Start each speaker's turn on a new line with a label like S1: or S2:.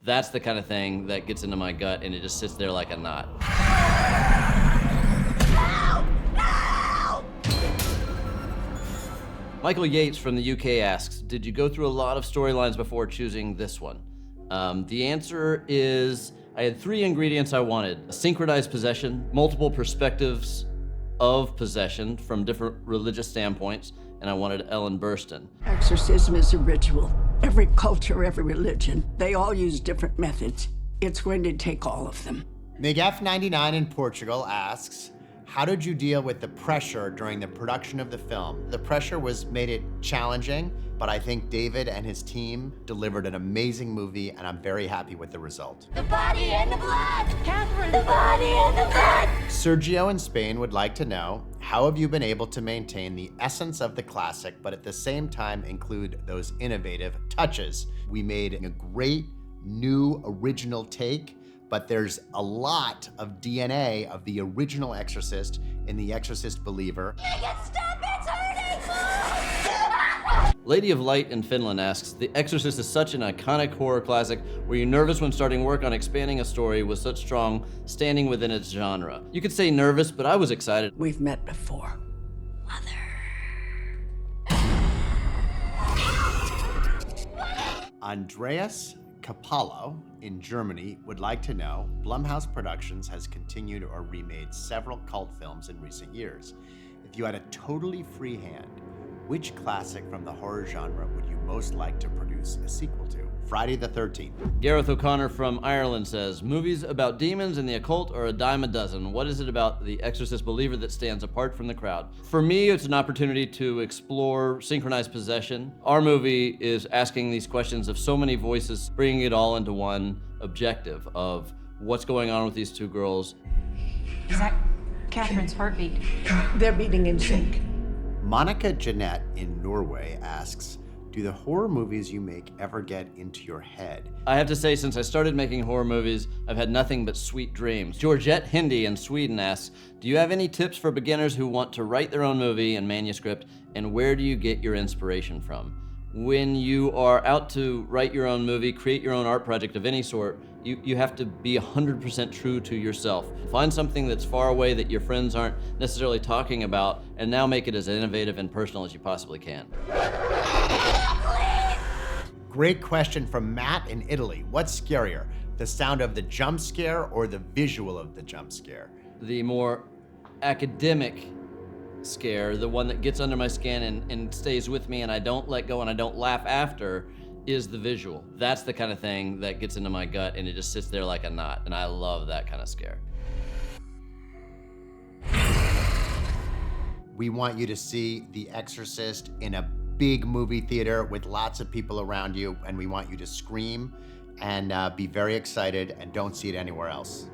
S1: That's the kind of thing that gets into my gut and it just sits there like a knot. Michael Yates from the UK asks, did you go through a lot of storylines before choosing this one? The answer is, I had 3 ingredients I wanted: synchronized possession, multiple perspectives of possession from different religious standpoints, and I wanted Ellen Burstyn.
S2: Exorcism is a ritual. Every culture, every religion, they all use different methods. It's going to take all of them.
S3: MigF99 in Portugal asks, how did you deal with the pressure during the production of the film? The pressure made it challenging, but I think David and his team delivered an amazing movie, and I'm very happy with the result.
S4: The body and the blood! Catherine! The body and the blood!
S3: Sergio in Spain would like to know, how have you been able to maintain the essence of the classic, but at the same time include those innovative touches? We made a great, new, original take, but there's a lot of DNA of the original Exorcist in The Exorcist Believer.
S4: Make it stop! It's hurting!
S1: Lady of Light in Finland asks, The Exorcist is such an iconic horror classic. Were you nervous when starting work on expanding a story with such strong standing within its genre? You could say nervous, but I was excited.
S2: We've met before.
S3: Andreas Capallo in Germany would like to know, Blumhouse Productions has continued or remade several cult films in recent years. If you had a totally free hand, which classic from the horror genre would you most like to produce a sequel to? Friday the 13th.
S1: Gareth O'Connor from Ireland says, movies about demons and the occult are a dime a dozen. What is it about The Exorcist Believer that stands apart from the crowd? For me, it's an opportunity to explore synchronized possession. Our movie is asking these questions of so many voices, bringing it all into one objective of what's going on with these 2 girls.
S5: Is that Catherine's heartbeat?
S2: They're beating in sync.
S3: Monica Jeanette in Norway asks, do the horror movies you make ever get into your head?
S1: I have to say, since I started making horror movies, I've had nothing but sweet dreams. Georgette Hindi in Sweden asks, do you have any tips for beginners who want to write their own movie and manuscript, and where do you get your inspiration from? When you are out to write your own movie, create your own art project of any sort, you have to be 100% true to yourself. Find something that's far away that your friends aren't necessarily talking about, and now make it as innovative and personal as you possibly can.
S3: Great question from Matt in Italy. What's scarier, the sound of the jump scare or the visual of the jump scare?
S1: The more academic scare, the one that gets under my skin and stays with me and I don't let go and I don't laugh after, is the visual. That's the kind of thing that gets into my gut and it just sits there like a knot, and I love that kind of scare.
S3: We want you to see The Exorcist in a big movie theater with lots of people around you, and we want you to scream and be very excited, and don't see it anywhere else.